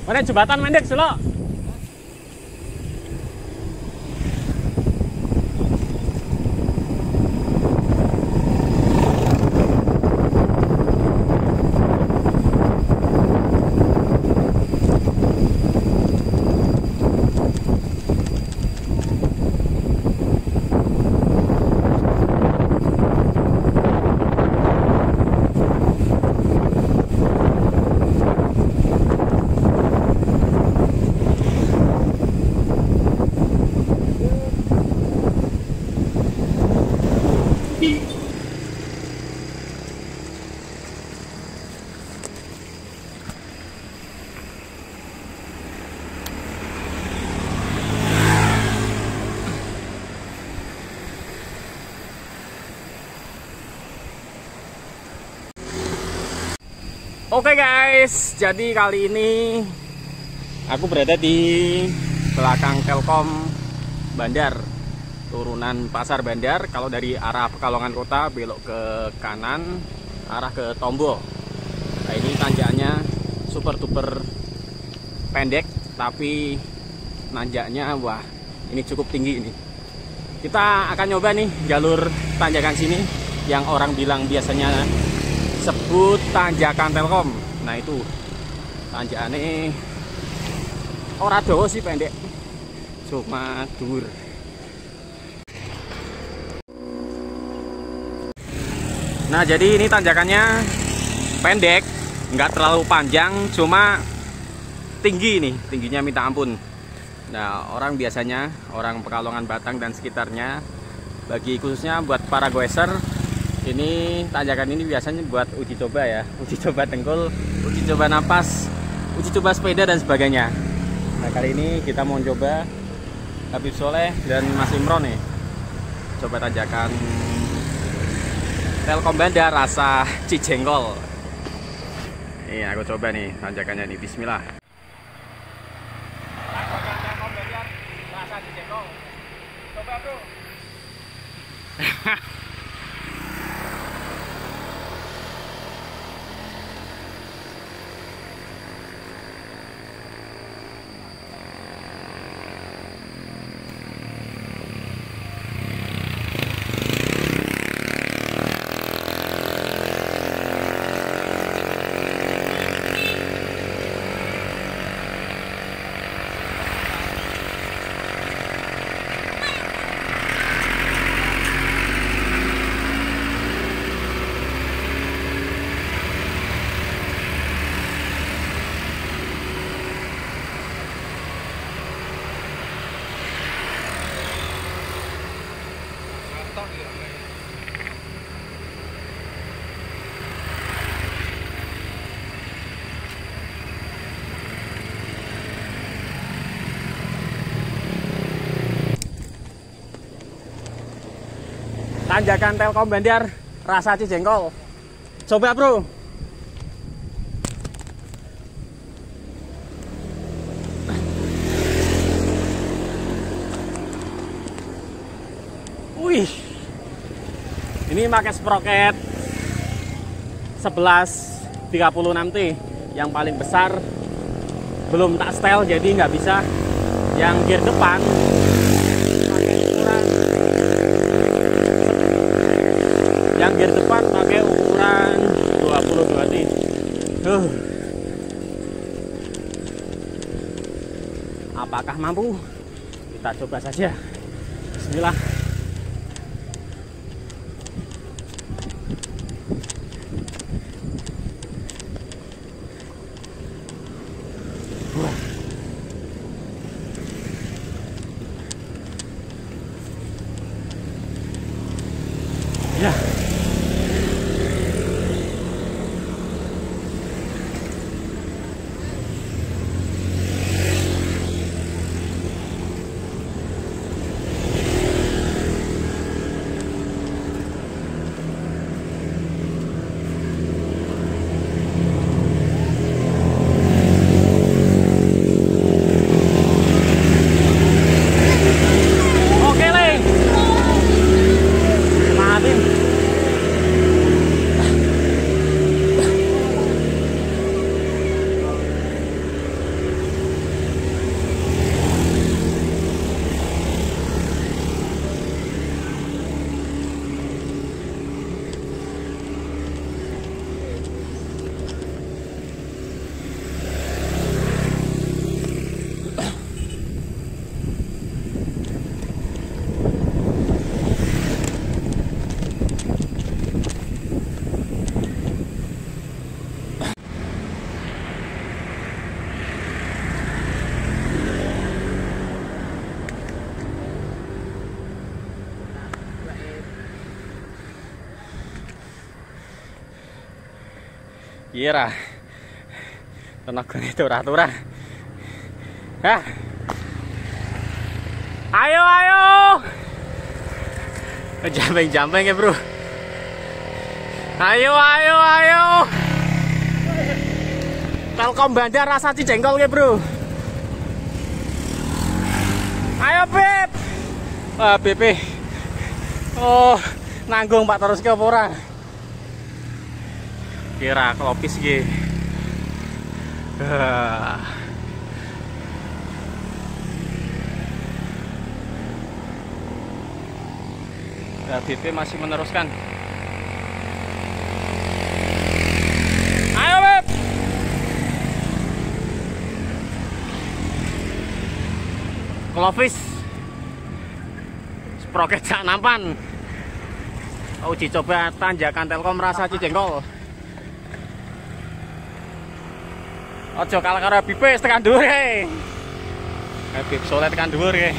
Mana jembatan mendek selo. Oke guys, jadi kali ini aku berada di belakang Telkom Bandar, turunan Pasar Bandar. Kalau dari arah Pekalongan Kota belok ke kanan, arah ke Tombo. Nah, ini tanjakannya super duper pendek, tapi nanjaknya wah, ini cukup tinggi ini. Kita akan nyoba nih jalur tanjakan sini yang orang bilang biasanya sebut tanjakan Telkom. Nah itu tanjakannya ora dawa sih, pendek, cuma dur. Nah jadi ini tanjakannya pendek, nggak terlalu panjang, cuma tinggi nih, tingginya minta ampun. Nah orang biasanya, orang Pekalongan, Batang dan sekitarnya, bagi khususnya buat para goeser, ini tanjakan ini biasanya buat uji coba ya, uji coba dengkul, uji coba napas, uji coba sepeda dan sebagainya. Nah kali ini kita mau coba Habib Soleh dan Mas Imron nih, coba tanjakan Telkom Bandar rasa Cijengkol. Ini aku coba nih tanjakannya nih, bismillah. Tanjakan Telkom Bandar rasa Cijengkol. Coba bro. Tanjakan Telkom Bandar rasa Cijengkol. Coba bro. Wih, ini pakai sprocket 1136T yang paling besar, belum tak setel jadi nggak bisa. Yang gear depan pakai ukuran 22T. Apakah mampu? Kita coba saja. Bismillah. Ya. Kira tenaga itu ora-ora. Hah. Ayo ayo. Jumping ya, Bro. Ayo ayo ayo. Telkom Bandar rasa Cijengkol ya, Bro. Ayo, Beb. Wah, BP. Oh, nanggung Pak terus ke apa ora? Kira kelopis iki. Ya, BP masih meneruskan. Ayo, Beb. Kelopis. Sproket sak nampan. Uji coba tanjakan Telkom rasa Cijengkol. Ojo kalah karo BP tekan dhuwur e. Bib soleh tekan dhuwur e.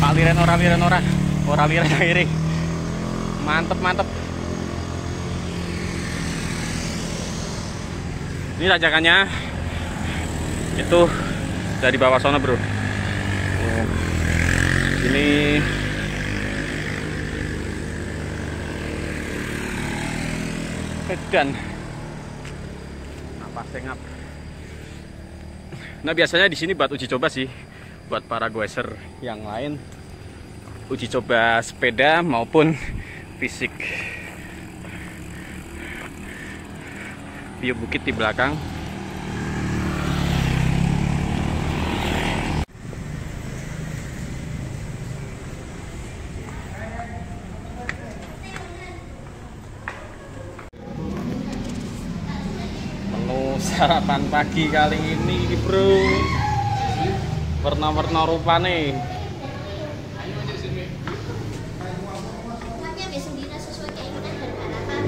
Pak liren ora liren akhirnya. Mantep. Ini tanjakannya itu dari bawah sana, Bro. Oh. Ini dan apa sengap. Nah, biasanya di sini buat uji coba sih, buat para goeser yang lain, uji coba sepeda maupun fisik. View bukit di belakang. Sarapan pagi kali ini, Bro. Warna-warna rupane. Semuanya besok dina sesuai keinginan dan harapan.